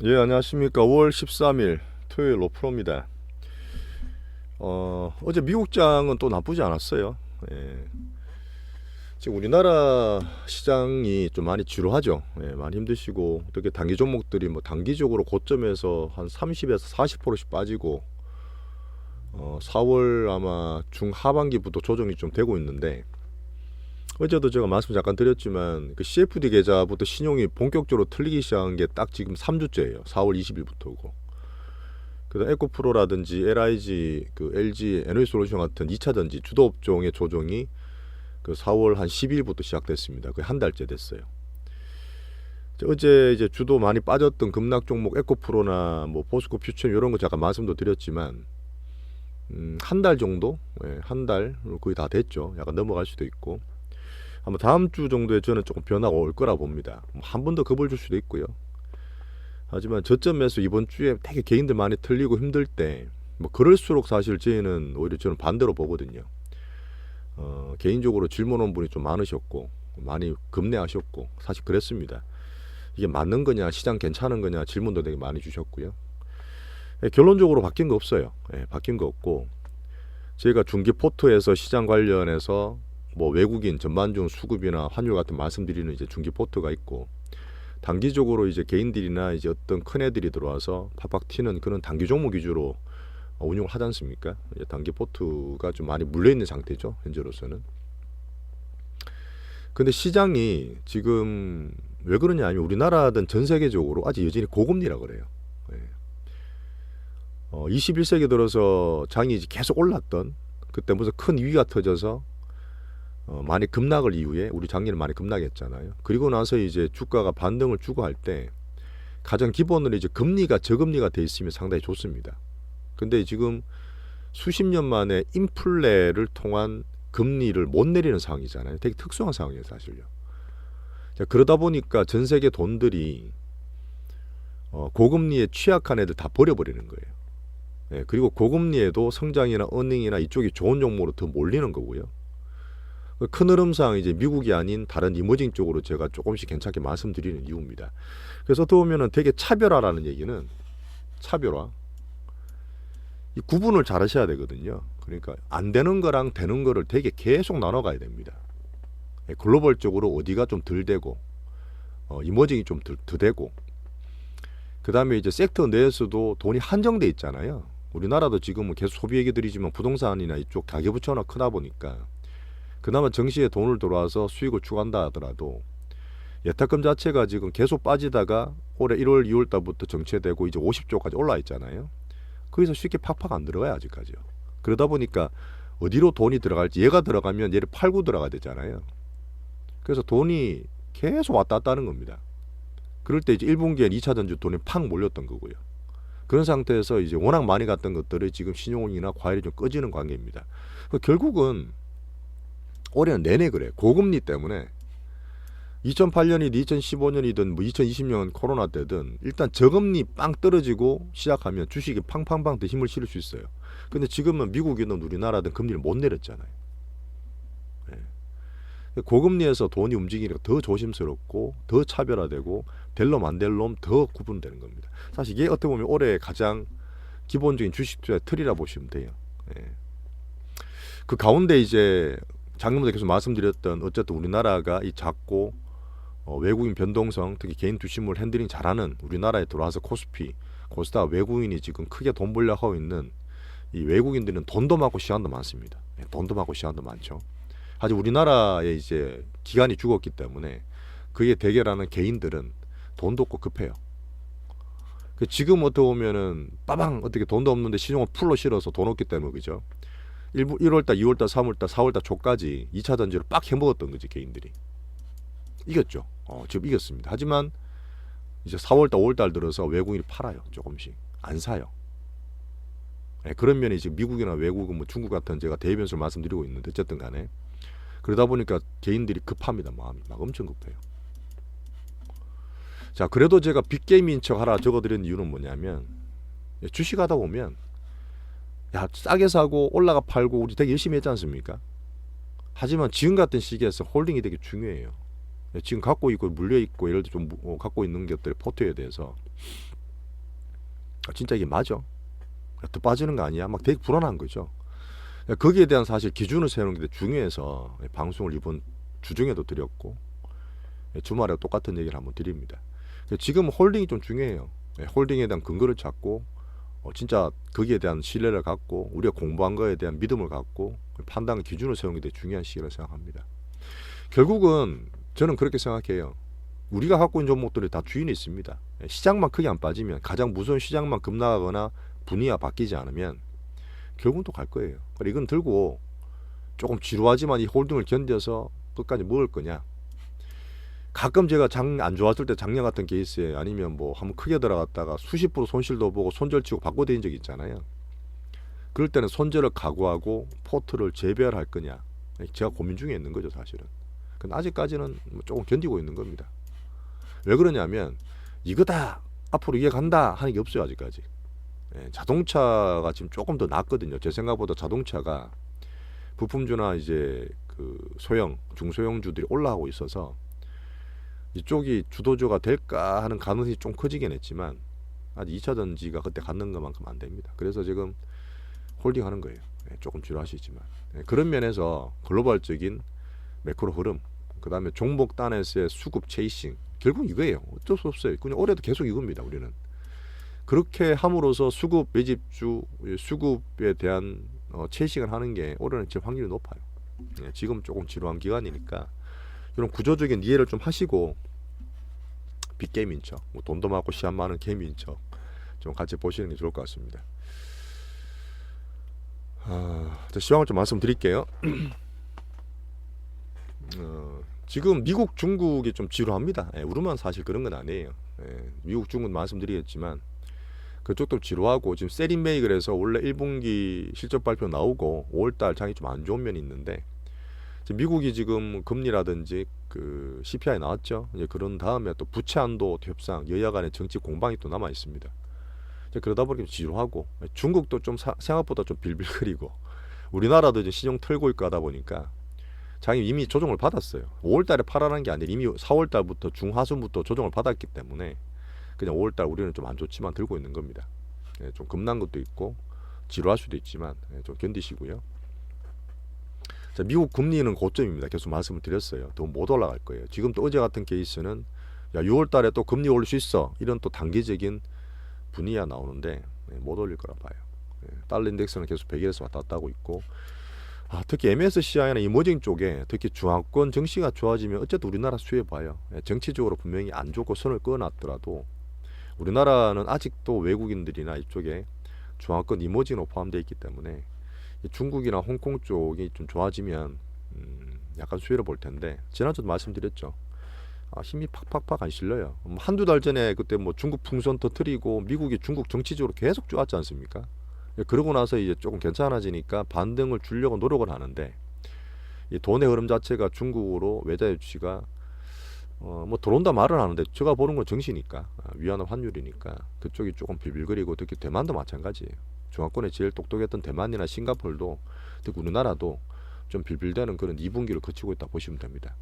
예, 안녕하십니까. 5월 13일 토요일 오프로입니다. 어제 미국장은 또 나쁘지 않았어요. 예, 지금 우리나라 시장이 좀 많이 지루하죠. 예, 많이 힘드시고, 특히 단기 종목들이 뭐 단기적으로 고점에서 한 30에서 40%씩 빠지고, 4월 아마 중하반기부터 조정이 좀 되고 있는데, 어제도 제가 말씀 잠깐 드렸지만, 그 CFD 계좌부터 신용이 본격적으로 틀리기 시작한 게 딱 지금 3주째예요. 4월 20일부터고. 그다음 에코프로라든지 LIG, 그 LG 에너지솔루션 같은 2차 전지 주도 업종의 조정이 그 4월 한 10일부터 시작됐습니다. 거의 한 달째 됐어요. 어제 이제 주도 많이 빠졌던 급락 종목 에코프로나 뭐 포스코 퓨처 이런 거 잠깐 말씀도 드렸지만 한 달 정도, 한 달 거의 다 됐죠. 약간 넘어갈 수도 있고 아마 다음 주 정도에 저는 조금 변화가 올 거라 봅니다. 한 번 더 급을 줄 수도 있고요. 하지만 저점에서 이번 주에 되게 개인들 많이 틀리고 힘들 때 뭐 그럴수록 사실 저희는 오히려 저는 반대로 보거든요. 개인적으로 질문 온 분이 좀 많으셨고 많이 급내하셨고 사실 그랬습니다. 이게 맞는 거냐 시장 괜찮은 거냐 질문도 되게 많이 주셨고요. 결론적으로 바뀐 거 없어요. 바뀐 거 없고 저희가 중기 포트에서 시장 관련해서 뭐 외국인 전반중 수급이나 환율 같은 말씀드리는 이제 중기 포트가 있고 단기적으로 이제 개인들이나 이제 어떤 큰 애들이 들어와서 팍팍 튀는 그런 단기 종목 위주로 운용을 하지 않습니까? 단기 포트가 좀 많이 물려 있는 상태죠, 현재로서는. 근데 시장이 지금 왜 그러냐 하면 우리나라든 전 세계적으로 아직 여전히 고금리라 그래요. 21세기 들어서 장이 계속 올랐던 그때 무슨 큰 위기가 터져서 많이 급락을 이후에 우리 작년에 많이 급락했잖아요. 그리고 나서 이제 주가가 반등을 주고 할 때 가장 기본으로 이제 금리가 저금리가 돼 있으면 상당히 좋습니다. 근데 지금 수십 년 만에 인플레를 통한 금리를 못 내리는 상황이잖아요. 되게 특수한 상황이에요, 사실요. 자, 그러다 보니까 전 세계 돈들이 고금리에 취약한 애들 다 버려버리는 거예요. 그리고 고금리에도 성장이나 어닝이나 이쪽이 좋은 종목으로 더 몰리는 거고요. 큰 흐름상 이제 미국이 아닌 다른 이머징 쪽으로 제가 조금씩 괜찮게 말씀드리는 이유입니다. 그래서 어떻게 보면은 되게 차별화라는 얘기는 차별화. 이 구분을 잘 하셔야 되거든요. 그러니까 안 되는 거랑 되는 거를 되게 계속 나눠 가야 됩니다. 글로벌적으로 어디가 좀 덜 되고 이머징이 좀 덜 되고 그 다음에 이제 섹터 내에서도 돈이 한정돼 있잖아요. 우리나라도 지금은 계속 소비 얘기 드리지만 부동산이나 이쪽 가계부채가 크다 보니까 그나마 정시에 돈을 들어와서 수익을 추구한다 하더라도 예탁금 자체가 지금 계속 빠지다가 올해 1월, 2월 달부터 정체되고 이제 50조까지 올라 있잖아요. 거기서 쉽게 팍팍 안 들어가요, 아직까지요. 그러다 보니까 어디로 돈이 들어갈지 얘가 들어가면 얘를 팔고 들어가야 되잖아요. 그래서 돈이 계속 왔다 갔다 하는 겁니다. 그럴 때 이제 1분기엔 2차 전지 돈이 팍 몰렸던 거고요. 그런 상태에서 이제 워낙 많이 갔던 것들이 지금 신용이나 과열이 좀 꺼지는 관계입니다. 결국은 올해는 내내 그래. 고금리 때문에 2008년이든 2015년이든 뭐 2020년 코로나 때든 일단 저금리 빵 떨어지고 시작하면 주식이 팡팡팡 더 힘을 실을 수 있어요. 근데 지금은 미국이든 우리나라든 금리를 못 내렸잖아요. 고금리에서 돈이 움직이니까 더 조심스럽고 더 차별화되고 될 놈 안 될 놈 더 구분되는 겁니다. 사실 이게 어떻게 보면 올해 가장 기본적인 주식 투자의 틀이라 보시면 돼요. 그 가운데 이제 작년부터 계속 말씀드렸던 어쨌든 우리나라가 이 작고 외국인 변동성 특히 개인 투심을 핸들링 잘하는 우리나라에 들어와서 코스피 코스닥 외국인이 지금 크게 돈 벌려고 하고 있는 이 외국인들은 돈도 많고 시간도 많습니다. 돈도 많고 시간도 많죠. 하지만 우리나라에 이제 기간이 죽었기 때문에 그에 대결하는 개인들은 돈도 없고 급해요. 지금 어떻게 보면은 빠방 어떻게 돈도 없는데 신용을 풀로 실어서 돈 없기 때문에 그죠. 1월달, 2월달, 3월달, 4월달 초까지 2차 전지를 빡 해먹었던 거지 개인들이. 이겼죠. 지금 이겼습니다. 하지만 이제 4월달, 5월달 들어서 외국인이 팔아요. 조금씩. 안 사요. 그런 면이 지금 미국이나 외국은 뭐 중국 같은 제가 대변수를 말씀드리고 있는데 어쨌든 간에 그러다 보니까 개인들이 급합니다. 마음이 막 엄청 급해요. 자, 그래도 제가 빅게임인 척 하라 적어드린 이유는 뭐냐면 주식하다 보면 야 싸게 사고 올라가 팔고 우리 되게 열심히 했지 않습니까? 하지만 지금 같은 시기에서 홀딩이 되게 중요해요. 지금 갖고 있고 물려 있고 예를 들어 좀 갖고 있는 것들 포트에 대해서 진짜 이게 맞아? 더 빠지는 거 아니야? 막 되게 불안한 거죠. 거기에 대한 사실 기준을 세우는 게 중요해서 방송을 이번 주중에도 드렸고 주말에 똑같은 얘기를 한번 드립니다. 지금 홀딩이 좀 중요해요. 홀딩에 대한 근거를 찾고 진짜 거기에 대한 신뢰를 갖고 우리가 공부한 거에 대한 믿음을 갖고 판단 기준을 세우는 게 되게 중요한 시기라고 생각합니다. 결국은 저는 그렇게 생각해요. 우리가 갖고 있는 종목들이 다 주인이 있습니다. 시장만 크게 안 빠지면, 가장 무서운 시장만 급락하거나 분위기가 바뀌지 않으면 결국은 또 갈 거예요. 이건 들고 조금 지루하지만 이 홀딩을 견뎌서 끝까지 먹을 거냐. 가끔 제가 장 안 좋았을 때 작년 같은 케이스에 아니면 뭐 한번 크게 들어갔다가 수십 프로 손실도 보고 손절치고 바꿔드린 적이 있잖아요. 그럴 때는 손절을 각오하고 포트를 재배할 거냐. 제가 고민 중에 있는 거죠, 사실은. 근데 아직까지는 조금 견디고 있는 겁니다. 왜 그러냐면 이거다, 앞으로 이게 간다 하는 게 없어요, 아직까지. 자동차가 지금 조금 더 낫거든요. 제 생각보다 자동차가 부품주나 이제 그 소형, 중소형주들이 올라가고 있어서 이쪽이 주도주가 될까 하는 가능성이 좀 커지긴 했지만 아직 2차 전지가 그때 갖는 것만큼 안 됩니다. 그래서 지금 홀딩 하는 거예요. 조금 지루하시지만. 그런 면에서 글로벌적인 매크로 흐름, 그 다음에 종목 단에서의 수급 체이싱, 결국 이거예요. 어쩔 수 없어요. 그냥 올해도 계속 이겁니다, 우리는. 그렇게 함으로써 수급 매집주, 수급에 대한 체이싱을 하는 게 올해는 제 확률이 높아요. 지금 조금 지루한 기간이니까 이런 구조적인 이해를 좀 하시고 빅게임인 척, 뭐 돈도 많고 시간 많은 게임인 척 좀 같이 보시는 게 좋을 것 같습니다. 시황을 좀 말씀드릴게요. 지금 미국, 중국이 좀 지루합니다. 우리만 사실 그런 건 아니에요. 미국, 중국 말씀드리겠지만 그쪽도 지루하고 지금 세린메이 그래서 원래 1분기 실적 발표 나오고 5월달 장이 좀 안 좋은 면이 있는데 미국이 지금 금리라든지 그 CPI 나왔죠. 이제 그런 다음에 또 부채 한도 협상, 여야 간의 정치 공방이 또 남아 있습니다. 그러다 보니까 지루하고 중국도 좀 생각보다 좀 빌빌거리고 우리나라도 이제 신용 털고 있고 하다 보니까 장이 이미 조정을 받았어요. 5월달에 팔아라는 게 아니라 이미 4월달부터 중하순부터 조정을 받았기 때문에 그냥 5월달 우리는 좀 안 좋지만 들고 있는 겁니다. 좀 급난 것도 있고 지루할 수도 있지만 좀 견디시고요. 자, 미국 금리는 고점입니다. 계속 말씀을 드렸어요. 더 못 올라갈 거예요. 지금 또 어제 같은 케이스는 야 6월달에 또 금리 올릴 수 있어, 이런 또 단기적인 분위기가 나오는데 못 올릴 거라 봐요. 달러 인덱스는 계속 100일에서 왔다 갔다 하고 있고 특히 MSCI나 이머징 쪽에 특히 중화권 증시가 좋아지면 어쨌든 우리나라 수혜 봐요. 정치적으로 분명히 안 좋고 선을 그어놨더라도 우리나라는 아직도 외국인들이나 이쪽에 중화권 이머징으로 포함되어 있기 때문에 중국이나 홍콩 쪽이 좀 좋아지면 약간 수혜를 볼 텐데 지난주도 말씀드렸죠. 힘이 팍팍팍 안 실려요. 한두 달 전에 그때 뭐 중국 풍선 터뜨리고 미국이 중국 정치적으로 계속 좋았지 않습니까? 그러고 나서 이제 조금 괜찮아지니까 반등을 주려고 노력을 하는데 이 돈의 흐름 자체가 중국으로 외자 유치가 뭐 들어온다 말을 하는데 제가 보는 건 정시니까 위안화 환율이니까 그쪽이 조금 비빌거리고 특히 대만도 마찬가지예요. 중화권에 제일 똑똑했던 대만이나 싱가포르도 특히 우리나라도 좀 빌빌대는 그런 2분기를 거치고 있다 보시면 됩니다.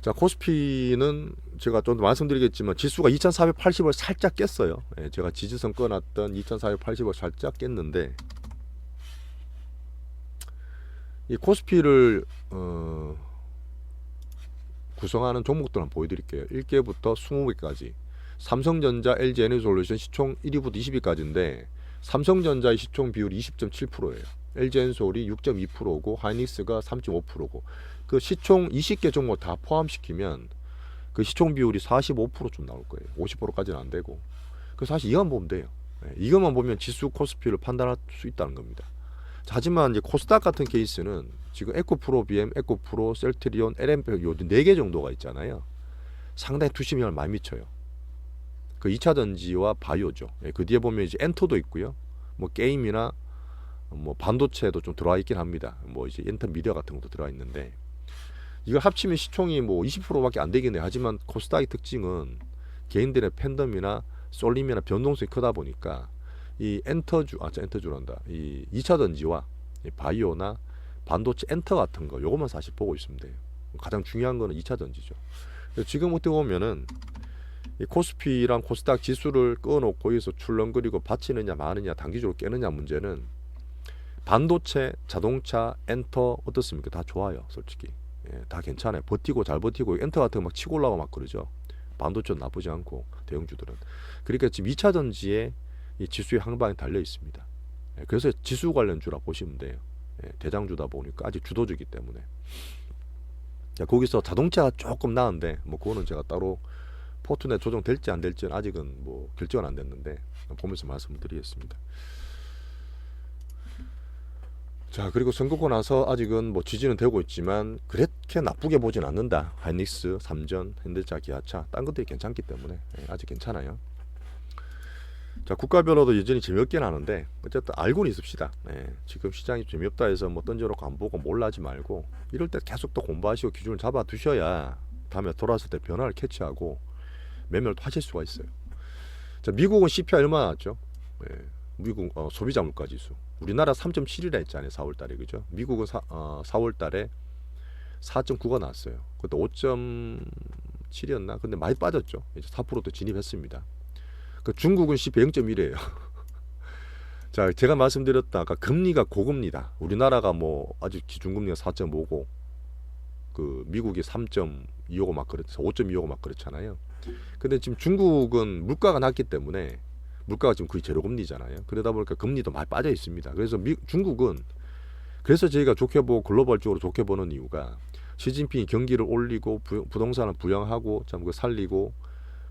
자, 코스피는 제가 좀 더 말씀드리겠지만 지수가 2480을 살짝 깼어요. 제가 지지선 꺼놨던 2480을 살짝 깼는데 이 코스피를 구성하는 종목들 한번 보여드릴게요. 1개부터 20개까지 삼성전자, LG에너지솔루션 시총 1위부터 20위까지인데 삼성전자의 시총 비율이 20.7%예요. LG엔솔이 6.2%고 하이닉스가 3.5%고 그 시총 20개 종목 다 포함시키면 그 시총 비율이 45%좀 나올 거예요. 50%까지는 안 되고. 그 사실 이것만 보면 돼요. 이것만 보면 지수 코스피를 판단할 수 있다는 겁니다. 자, 하지만 이제 코스닥 같은 케이스는 지금 에코프로, BM, 에코프로, 셀트리온, LMP 요 4개 정도가 있잖아요. 상당히 투심을 많이 미쳐요. 그 2차 전지와 바이오죠. 그 뒤에 보면 이제 엔터도 있고요. 뭐 게임이나 뭐 반도체도 좀 들어와 있긴 합니다. 뭐 이제 인터미디어 같은 것도 들어와 있는데 이걸 합치면 시총이 뭐 20%밖에 안 되긴 해요. 하지만 코스닥의 특징은 개인들의 팬덤이나 쏠림이나 변동성이 크다 보니까 이 엔터주란다. 이 2차 전지와 이 바이오나 반도체 엔터 같은 거 요것만 사실 보고 있으면 돼요. 가장 중요한 거는 2차 전지죠. 지금 어떻게 보면은 이 코스피랑 코스닥 지수를 꺼놓고 거기서 출렁거리고 받치느냐 마느냐 단기적으로 깨느냐 문제는 반도체, 자동차, 엔터 어떻습니까? 다 좋아요, 솔직히. 예, 다 괜찮아요. 버티고 잘 버티고 엔터 같은 거 막 치고 올라가 막 그러죠. 반도체는 나쁘지 않고 대형주들은. 그러니까 지금 2차 전지에 이 지수의 항방에 달려 있습니다. 예, 그래서 지수 관련주라 보시면 돼요. 예, 대장주다 보니까 아직 주도주기 때문에. 자, 거기서 자동차가 조금 나은데 뭐 그거는 제가 따로 포트넷 조정될지 안 될지는 아직은 뭐 결정은 안 됐는데 보면서 말씀을 드리겠습니다. 자, 그리고 선거고 나서 아직은 뭐 지지는 되고 있지만 그렇게 나쁘게 보진 않는다. 하이닉스, 삼전, 현대차, 기아차 딴 것들이 괜찮기 때문에 아직 괜찮아요. 자, 국가별로도 여전히 재미없긴 하는데 어쨌든 알고는 있읍시다. 지금 시장이 재미없다 해서 뭐 던져놓고 안 보고 몰라하지 말고 이럴 때 계속 또 공부하시고 기준을 잡아 두셔야 다음에 돌아왔을 때 변화를 캐치하고 매매를 하실 수가 있어요. 자, 미국은 CPI 얼마 나왔죠? 미국 소비자 물가 지수. 우리나라 3.7이라 했잖아요. 4월 달에. 그죠? 미국은 4월 달에 4.9가 나왔어요. 그때 5.7이었나? 근데 많이 빠졌죠. 이제 4%도 진입했습니다. 그 중국은 CPI 0.1이에요. 자, 제가 말씀드렸다 아까 금리가 고금리다. 우리나라가 뭐 아직 기준금리가 4.5고 그 미국이 3.25고 막 그랬죠. 5.25고 막 그렇잖아요. 근데 지금 중국은 물가가 낮기 때문에 물가가 지금 거의 제로 금리잖아요. 그러다 보니까 금리도 많이 빠져 있습니다. 그래서 중국은 그래서 저희가 좋게 보고 글로벌적으로 좋게 보는 이유가 시진핑이 경기를 올리고 부동산을 부양하고 참 그 살리고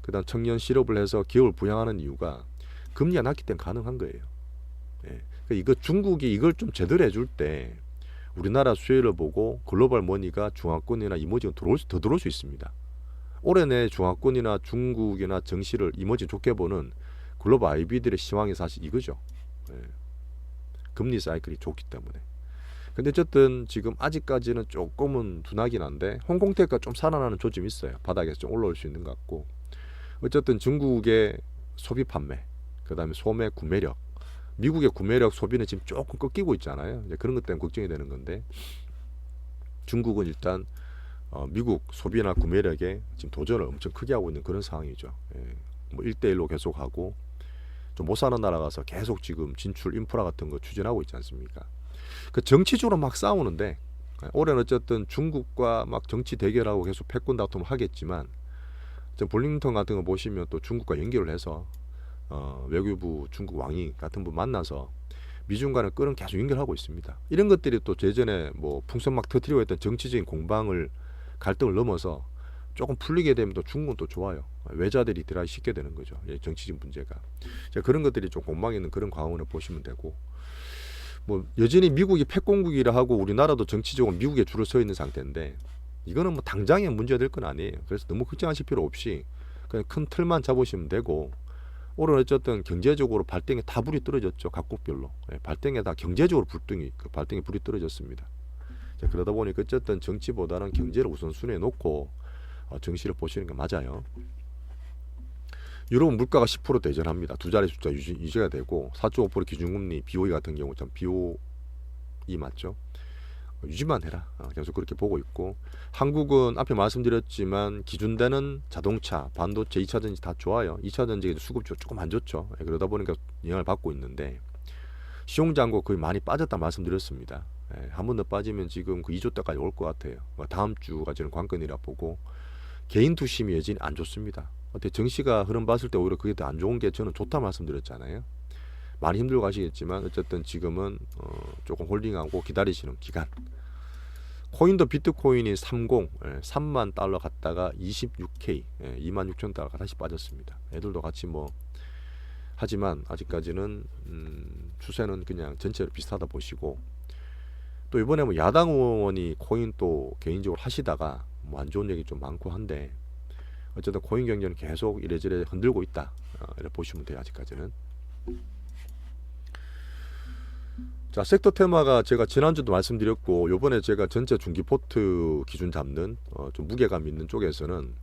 그다음 청년 실업을 해서 기업을 부양하는 이유가 금리가 낮기 때문에 가능한 거예요. 예. 그러니까 이거 중국이 이걸 좀 제대로 해줄 때 우리나라 수혜를 보고 글로벌 머니가 중화권이나 이머징 더 들어올 수 있습니다. 올해 내 중화권이나 중국이나 정시를 이머징 좋게 보는 글로벌 IB들의 시황이 사실 이거죠. 예. 금리 사이클이 좋기 때문에. 근데 어쨌든 지금 아직까지는 조금은 둔하긴 한데 홍콩테크가 좀 살아나는 조짐이 있어요. 바닥에서 좀 올라올 수 있는 것 같고. 어쨌든 중국의 소비 판매, 그 다음에 소매 구매력, 미국의 구매력 소비는 지금 조금 꺾이고 있잖아요. 이제 그런 것 때문에 걱정이 되는 건데 중국은 일단 미국 소비나 구매력에 지금 도전을 엄청 크게 하고 있는 그런 상황이죠. 예. 뭐 1대1로 계속하고 좀 못 사는 나라 가서 계속 지금 진출 인프라 같은 거 추진하고 있지 않습니까? 그 정치적으로 막 싸우는데 올해는 어쨌든 중국과 막 정치 대결하고 계속 패권 다툼을 하겠지만 볼링턴 같은 거 보시면 또 중국과 연결을 해서 외교부 중국 왕이 같은 분 만나서 미중 간의 끈은 계속 연결하고 있습니다. 이런 것들이 또 예전에 뭐 풍선 막 터뜨리고 했던 정치적인 공방을 갈등을 넘어서 조금 풀리게 되면 또 중국은 또 좋아요. 외자들이 들어가기 쉽게 되는 거죠. 정치적 문제가. 그런 것들이 좀 공방에 있는 그런 광원을 보시면 되고 뭐 여전히 미국이 패권국이라 하고 우리나라도 정치적으로 미국에 줄을 서 있는 상태인데 이거는 뭐 당장에 문제가 될 건 아니에요. 그래서 너무 걱정하실 필요 없이 그냥 큰 틀만 잡으시면 되고 올해 어쨌든 경제적으로 발등에 다 불이 떨어졌죠. 각국별로. 발등에 다 경제적으로 발등에 불이 떨어졌습니다. 자, 그러다 보니까 어쨌든 정치보다는 경제를 우선순위에 놓고 정시를 보시는 게 맞아요. 유럽은 물가가 10% 대전합니다. 두 자리 숫자 유지가 되고 4.5% 기준금리 BOE 같은 경우 참 BOE 맞죠? 유지만 해라. 계속 그렇게 보고 있고 한국은 앞에 말씀드렸지만 기준되는 자동차, 반도체, 2차 전지 다 좋아요. 2차 전지가 수급주가 조금 안 좋죠. 그러다 보니까 영향을 받고 있는데 시용장고 거의 많이 빠졌다 말씀드렸습니다. 한 번 더 빠지면 지금 그 2조 대까지 올 것 같아요. 다음 주가 저는 관건이라 보고 개인 투심이 여전히 안 좋습니다. 어때 정시가 흐름 봤을 때 오히려 그게 더 안 좋은 게 저는 좋다 말씀드렸잖아요. 많이 힘들고 가시겠지만 어쨌든 지금은 조금 홀딩하고 기다리시는 기간. 코인도 비트코인이 3만 달러 갔다가 26K 26,000 달러가 다시 빠졌습니다. 애들도 같이 뭐 하지만 아직까지는 추세는 그냥 전체로 비슷하다 보시고 또 이번에 뭐 야당 의원이 코인 또 개인적으로 하시다가 뭐 안 좋은 얘기 좀 많고 한데 어쨌든 코인 경제는 계속 이래저래 흔들고 있다 이렇게 보시면 돼요. 아직까지는. 자, 섹터 테마가 제가 지난주도 말씀드렸고 요번에 제가 전체 중기포트 기준 잡는 좀 무게감 있는 쪽에서는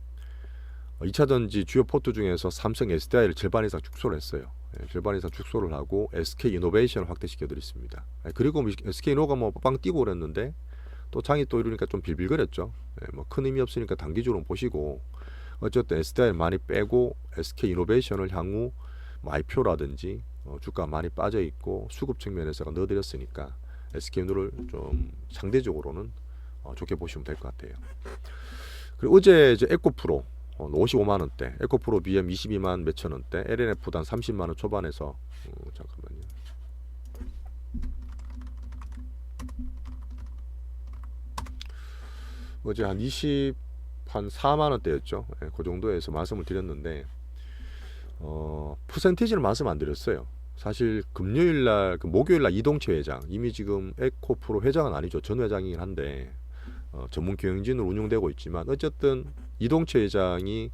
2차 전지 주요 포트 중에서 삼성 SDI를 절반 이상 축소를 했어요. 절반 이상 축소를 하고 SK 이노베이션을 확대시켜 드렸습니다. 그리고 SK 이노가 뭐 빵 뛰고 그랬는데 또 장이 또 이러니까 좀 빌빌거렸죠. 뭐 큰 의미 없으니까 단기적으로 보시고 어쨌든 SDI 많이 빼고 SK이노베이션을 향후 뭐 IPO라든지 주가 많이 빠져 있고 수급 측면에서 넣어드렸으니까 SK이노를 좀 상대적으로는 좋게 보시면 될 것 같아요. 그리고 어제 이제 에코프로 55만 원대, 에코프로 BM 22만 몇천 원대, LNF단 30만 원 초반에서 잠깐만요. 어제 한 4만 원대였죠. 예, 그 정도에서 말씀을 드렸는데 퍼센티지를 말씀 안 드렸어요. 사실 금요일날, 목요일날 이동채 회장, 이미 지금 에코프로 회장은 아니죠. 전 회장이긴 한데 전문 경영진으로 운영되고 있지만 어쨌든 이동채 회장이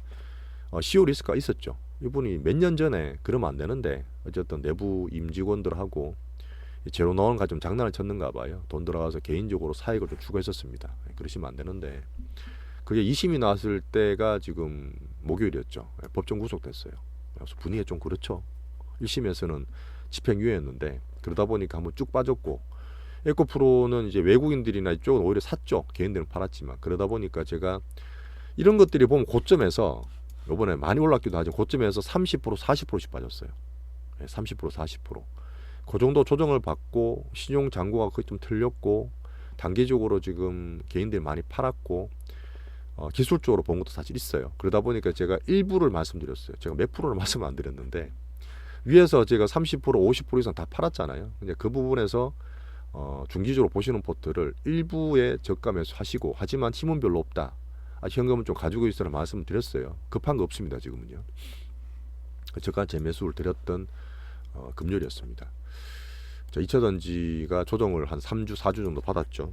CEO 리스크가 있었죠. 이분이 몇 년 전에 그러면 안 되는데 어쨌든 내부 임직원들하고 제로 나온가 좀 장난을 쳤는가 봐요. 돈 들어가서 개인적으로 사익을 좀 추구했었습니다. 그러시면 안 되는데 그게 2심이 나왔을 때가 지금 목요일이었죠. 법정 구속됐어요. 그래서 분위기가 좀 그렇죠. 1심에서는 집행유예였는데 그러다 보니까 한번 쭉 빠졌고 에코프로는 이제 외국인들이나 이쪽은 오히려 샀죠. 개인들은 팔았지만 그러다 보니까 제가 이런 것들이 보면 고점에서 요번에 많이 올랐기도 하죠. 고점에서 30% 40%씩 빠졌어요. 30% 40%. 그 정도 조정을 받고 신용 잔고가 거의 좀 틀렸고 단기적으로 지금 개인들이 많이 팔았고 기술적으로 본 것도 사실 있어요. 그러다 보니까 제가 일부를 말씀드렸어요. 제가 몇 프로를 말씀 안 드렸는데 위에서 제가 30% 50% 이상 다 팔았잖아요. 이제 그 부분에서 중기적으로 보시는 포트를 일부의 저가 매수하시고 하지만 힘은 별로 없다. 현금은 좀 가지고 있으라 말씀을 드렸어요. 급한 거 없습니다. 지금은요. 저가 재매수를 드렸던 금요일이었습니다. 자, 2차전지가 조정을 한 3주 4주 정도 받았죠.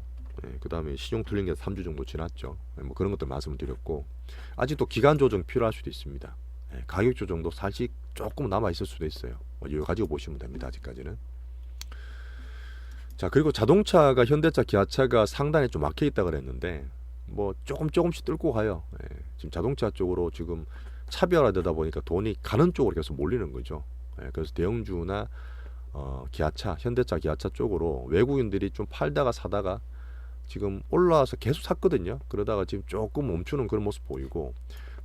그 다음에 신용 틀린 게 3주 정도 지났죠. 뭐 그런 것들 말씀을 드렸고 아직도 기간 조정 필요할 수도 있습니다. 가격 조정도 사실 조금 남아 있을 수도 있어요. 이거 가지고 보시면 됩니다. 아직까지는. 자, 그리고 자동차가 현대차, 기아차가 상단에 좀 막혀 있다 그랬는데 뭐 조금씩 뚫고 가요. 지금 자동차 쪽으로 지금 차별화되다 보니까 돈이 가는 쪽으로 계속 몰리는 거죠. 그래서 대형주나 기아차, 현대차, 기아차 쪽으로 외국인들이 좀 팔다가 사다가 지금 올라와서 계속 샀거든요. 그러다가 지금 조금 멈추는 그런 모습 보이고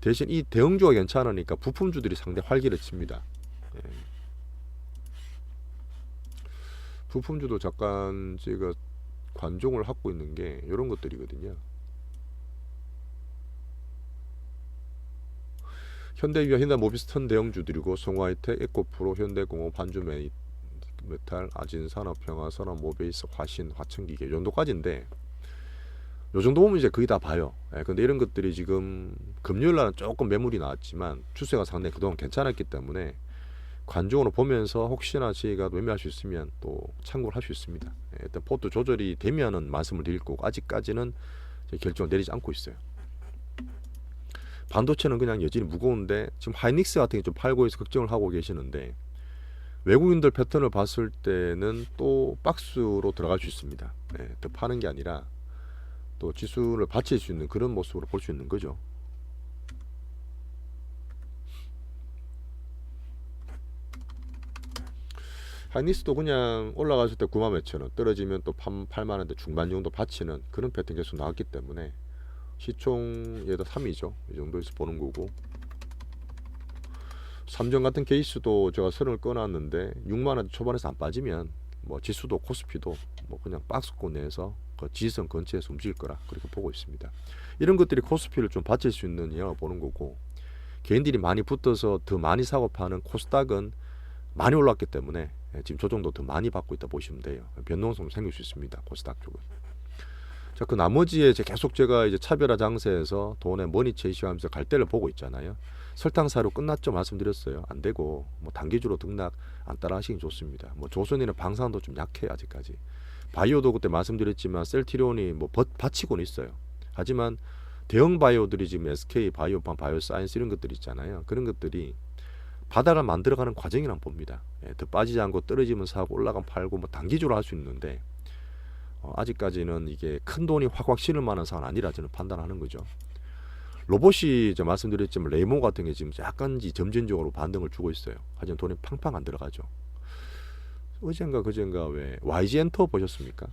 대신 이 대형주가 괜찮으니까 부품주들이 상당히 활기를 칩니다. 부품주도 잠깐 제가 관종을 하고 있는 게 이런 것들이거든요. 현대위와 현대모비스턴 대형주들이고 송화이텍, 에코프로, 현대공업, 한주메탈, 아진산업, 평화산업, 모베이스, 화신, 화천기계 이 정도까지인데 요 정도 보면 이제 거의 다 봐요. 근데 이런 것들이 지금 금요일날은 조금 매물이 나왔지만 추세가 상당히 그동안 괜찮았기 때문에 관중으로 보면서 혹시나 저희가 매매할 수 있으면 또 참고를 할 수 있습니다. 일단 포트 조절이 되면은 말씀을 드릴 거고 아직까지는 결정을 내리지 않고 있어요. 반도체는 그냥 여전히 무거운데 지금 하이닉스 같은 게 좀 팔고 있어 걱정을 하고 계시는데 외국인들 패턴을 봤을 때는 또 박스로 들어갈 수 있습니다. 더 파는 게 아니라 또 지수를 받칠 수 있는 그런 모습으로 볼 수 있는 거죠. 하이닉스도 그냥 올라갔을 때 9만 몇천 원, 떨어지면 또 8만 원대 중반 정도 받치는 그런 패턴 계속 나왔기 때문에 시총에도 3이죠. 이 정도에서 보는 거고 삼정 같은 케이스도 제가 선을 꺼놨는데 6만 원 초반에서 안 빠지면 뭐 지수도 코스피도 뭐 그냥 박스권 내에서 그 지지선 근처에서 움직일 거라 그렇게 보고 있습니다. 이런 것들이 코스피를 좀 받칠 수 있는 영향을 보는 거고 개인들이 많이 붙어서 더 많이 사고 파는 코스닥은 많이 올랐기 때문에 지금 조정도 더 많이 받고 있다 보시면 돼요. 변동성 생길 수 있습니다. 코스닥 쪽은. 자, 그 나머지에 계속 제가 이제 차별화 장세에서 돈에 머니 체이시하면서 갈 때를 보고 있잖아요. 설탕사료 끝났죠 말씀드렸어요. 안 되고 뭐 단기주로 등락 안 따라 하시긴 좋습니다. 뭐 조선이나 방산도 좀 약해요 아직까지. 바이오도 그때 말씀드렸지만 셀티리온이 뭐 받치고는 있어요. 하지만 대형 바이오들이 지금 SK 바이오팜, 바이오사이언스 이런 것들이 있잖아요. 그런 것들이 바닥을 만들어가는 과정이란 봅니다. 더 빠지지 않고 떨어지면 사고 올라가면 팔고 뭐 단기주로 할 수 있는데 아직까지는 이게 큰 돈이 확 실을 만한 상황은 아니라 저는 판단하는 거죠. 로봇이 제가 말씀드렸지만 레이모 같은 게 지금 약간 점진적으로 반등을 주고 있어요. 하지만 돈이 팡팡 안 들어가죠. 어젠가 그젠가 왜 YG 엔터 보셨습니까?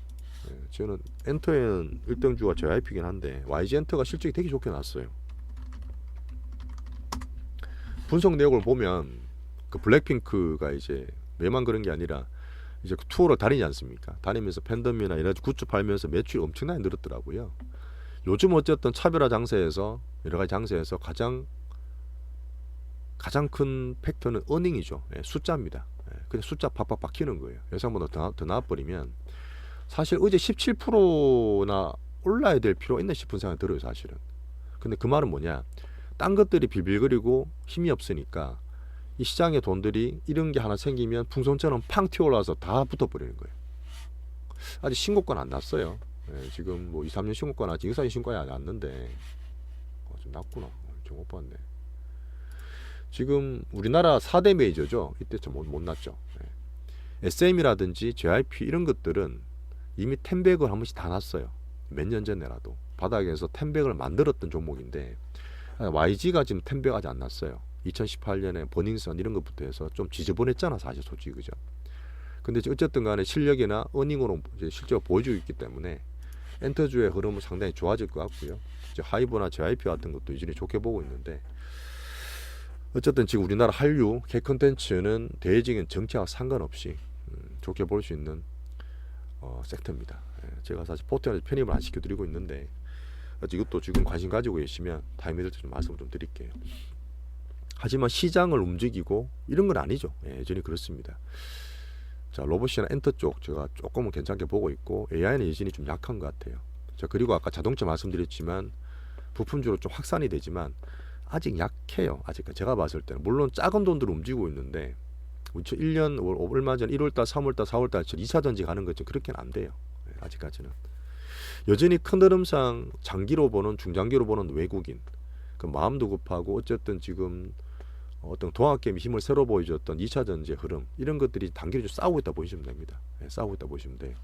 저는 엔터에는 1등주가 JYP이긴 한데 YG 엔터가 실적이 되게 좋게 났어요. 분석 내역을 보면 그 블랙핑크가 이제 매만 그런 게 아니라 이제 그 투어를 다니지 않습니까? 다니면서 팬덤이나 여러 가지 굿즈 팔면서 매출이 엄청나게 늘었더라고요. 요즘 어쨌든 차별화 장세에서 여러 가지 장세에서 가장 큰 팩터는 어닝이죠. 예, 숫자입니다. 예, 그냥 숫자 팍팍 박히는 거예요. 예상보다 더 나와버리면 사실 어제 17%나 올라야 될 필요 있나 싶은 생각이 들어요, 사실은. 근데 그 말은 뭐냐? 딴 것들이 빌빌거리고 힘이 없으니까 이 시장의 돈들이 이런 게 하나 생기면 풍선처럼 팡 튀어올라서 다 붙어버리는 거예요. 아직 신고가 안 났어요. 예, 지금 뭐 2, 3년 신고가 났지. 이거사진 신고가 안 났는데 좀 났구나. 좀 못 봤네. 지금 우리나라 4대 메이저죠. 이때 좀 못 났죠. 예. SM이라든지 JYP 이런 것들은 이미 텐백을 한 번씩 다 났어요. 몇 년 전에라도 바닥에서 텐백을 만들었던 종목인데 YG가 지금 텐백 아직 안 났어요. 2018년에 버닝썬 이런 것부터 해서 좀 지저분했잖아, 사실 솔직히. 그죠? 근데 어쨌든 간에 실력이나 어닝으로 이제 실제로 보여주고 있기 때문에 엔터주의 흐름은 상당히 좋아질 것 같고요. 이제 하이브나 JYP 같은 것도 여전히 좋게 보고 있는데, 어쨌든 지금 우리나라 한류 K-콘텐츠는 대외적인 정치와 상관없이 좋게 볼 수 있는 섹터입니다. 제가 사실 포트에 편입을 안 시켜드리고 있는데 이것도 지금 관심 가지고 계시면 타이밍을 좀 말씀을 좀 드릴게요. 하지만 시장을 움직이고 이런 건 아니죠. 여전히 그렇습니다. 자, 로봇이나 엔터 쪽 제가 조금은 괜찮게 보고 있고, AI는 여전히 좀 약한 것 같아요. 자, 그리고 아까 자동차 말씀드렸지만 부품주로 좀 확산이 되지만 아직 약해요. 아직 제가 봤을 때는. 물론 작은 돈들을 움직이고 있는데 1년 얼마 전 1월달, 3월달, 4월달 2차전지 가는 것좀 그렇게는 안 돼요. 아직까지는. 여전히 큰 흐름상 장기로 보는, 중장기로 보는 외국인, 그 마음도 급하고 어쨌든 지금 어떤 동학개미 힘을 새로 보여줬던 2차전지의 흐름, 이런 것들이 단기로 좀 싸우고 있다 보시면 됩니다. 싸우고 있다 보시면 돼요.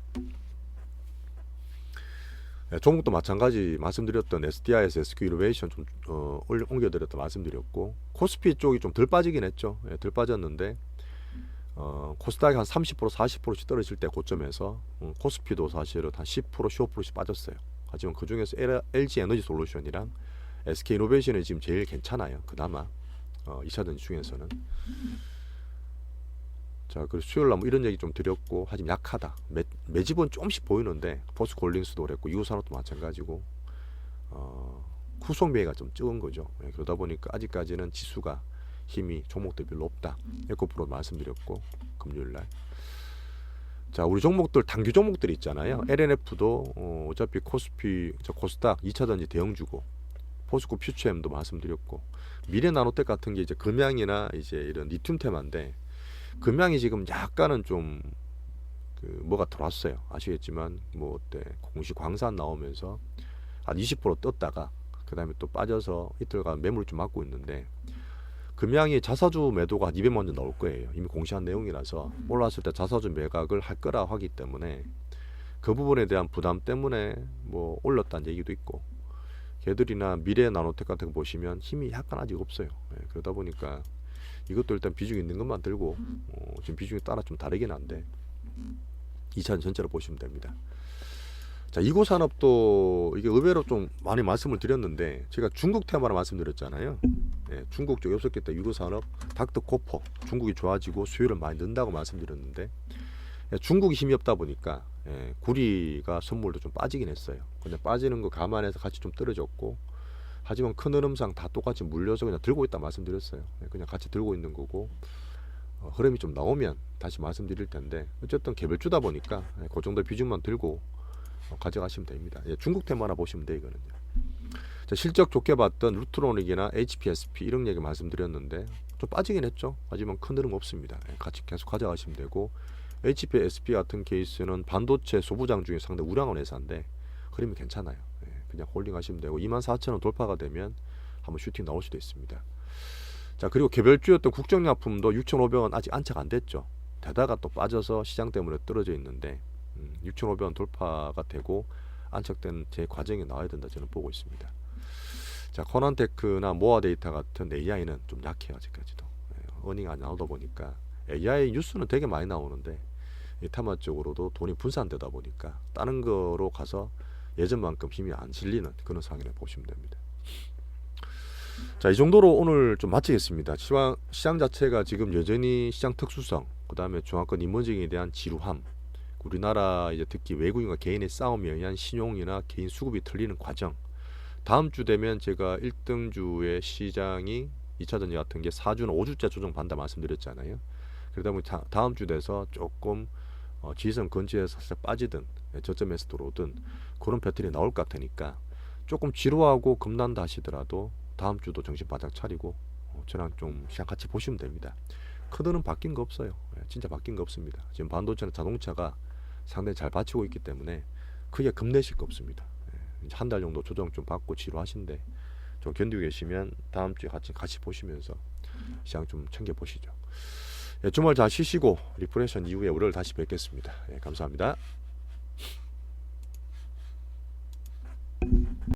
종목도 마찬가지 말씀드렸던 SDI에서 SQ 이노베이션 좀 옮겨드렸다 말씀드렸고, 코스피 쪽이 좀 덜 빠지긴 했죠. 덜 빠졌는데 코스닥이 한 30% 40%씩 떨어질 때 고점에서 코스피도 사실은 한 10% 15%씩 빠졌어요. 하지만 그 중에서 LG 에너지 솔루션이랑 SK 이노베이션이 지금 제일 괜찮아요. 그나마 2차전지 중에서는. 자, 그리고 수요일날 뭐 이런 얘기 좀 드렸고, 하지만 약하다. 매집은 조금씩 보이는데 포스코홀딩스도 그랬고 이후산업도 마찬가지고 후속 매가 좀 적은 거죠. 그러다 보니까 아직까지는 지수가 힘이 종목들 별로 없다. 에코프로 말씀드렸고 금요일날. 자, 우리 종목들 당규 종목들이 있잖아요. LNF도 어차피 코스닥 2차전지 대형주고, 포스코 퓨처엠도 말씀드렸고, 미래나노텍 같은 게 이제 금양이나 이제 이런 리튬 테마인데, 금양이 지금 약간은 좀 뭐가 들어왔어요. 아시겠지만 뭐 어때 공시 광산 나오면서 한 20% 떴다가 그 다음에 또 빠져서 이틀간 매물 좀 맞고 있는데, 금양이 자사주 매도가 한 200만 원 나올 거예요. 이미 공시한 내용이라서 올라왔을 때 자사주 매각을 할 거라 하기 때문에 그 부분에 대한 부담 때문에 뭐 올렸다는 얘기도 있고, 걔들이나 미래 나노텍 같은 거 보시면 힘이 약간 아직 없어요. 그러다 보니까 이것도 일단 비중 있는 것만 들고 지금 비중이 따라 좀 다르긴 한데 2차전 전체로 보시면 됩니다. 자, 이고산업도 이게 의외로 좀 많이 말씀을 드렸는데, 제가 중국 테마로 말씀드렸잖아요. 중국 쪽에 없었기 때문에 이고산업, 닥터코퍼 중국이 좋아지고 수요를 많이 는다고 말씀드렸는데, 중국이 힘이 없다 보니까 구리가 선물도 좀 빠지긴 했어요. 그냥 빠지는 거 감안해서 같이 좀 떨어졌고, 하지만 큰 흐름상 다 똑같이 물려서 그냥 들고 있다 말씀드렸어요. 그냥 같이 들고 있는 거고, 흐름이 좀 나오면 다시 말씀드릴 텐데, 어쨌든 개별주다 보니까 그 정도 비중만 들고 가져가시면 됩니다. 중국 테마나 보시면 돼, 이거는요. 자, 실적 좋게 봤던 루트로닉이나 HPSP 이런 얘기 말씀드렸는데 좀 빠지긴 했죠. 하지만 큰 흐름 없습니다. 같이 계속 가져가시면 되고, HPSP 같은 케이스는 반도체 소부장 중에 상당히 우량한 회사인데 흐름이 괜찮아요. 그냥 홀딩 하시면 되고, 24,000원 돌파가 되면 한번 슈팅 나올 수도 있습니다. 자, 그리고 개별주였던 국정약품도 6,500원 아직 안착 안 됐죠. 되다가 또 빠져서 시장 때문에 떨어져 있는데 6,500원 돌파가 되고 안착된 제 과정이 나와야 된다 저는 보고 있습니다. 자, 코난테크나 모아데이터 같은 AI는 좀 약해요. 아직까지도. 어닝 안 나오다 보니까 AI 뉴스는 되게 많이 나오는데 이 테마 쪽으로도 돈이 분산되다 보니까 다른 거로 가서 예전만큼 힘이 안 실리는 그런 상황이라고 보시면 됩니다. 자, 이 정도로 오늘 좀 마치겠습니다. 시장 자체가 지금 여전히 시장 특수성, 그 다음에 중화권 이머징에 대한 지루함, 우리나라 이제 특히 외국인과 개인의 싸움에 의한 신용이나 개인 수급이 틀리는 과정. 다음 주 되면 제가 1등주의 시장이 2차전지 같은 게 4주나 5주째 조정받는다 말씀드렸잖아요. 그러다 보니 다음 주 돼서 조금 지지선 근처에서 살짝 빠지든 저점에서 들어오든 그런 패턴이 나올 것 같으니까 조금 지루하고 겁난다 하시더라도 다음 주도 정신 바짝 차리고 저랑 좀 시장 같이 보시면 됩니다. 크드는 바뀐 거 없어요. 진짜 바뀐 거 없습니다. 지금 반도체나 자동차가 상당히 잘 받치고 있기 때문에 크게 겁내실 거 없습니다. 한 달 정도 조정 좀 받고 지루하신데 좀 견디고 계시면 다음 주에 같이 보시면서 시장 좀 챙겨 보시죠. 주말 잘 쉬시고 리프레션 이후에 월요일 다시 뵙겠습니다. 감사합니다.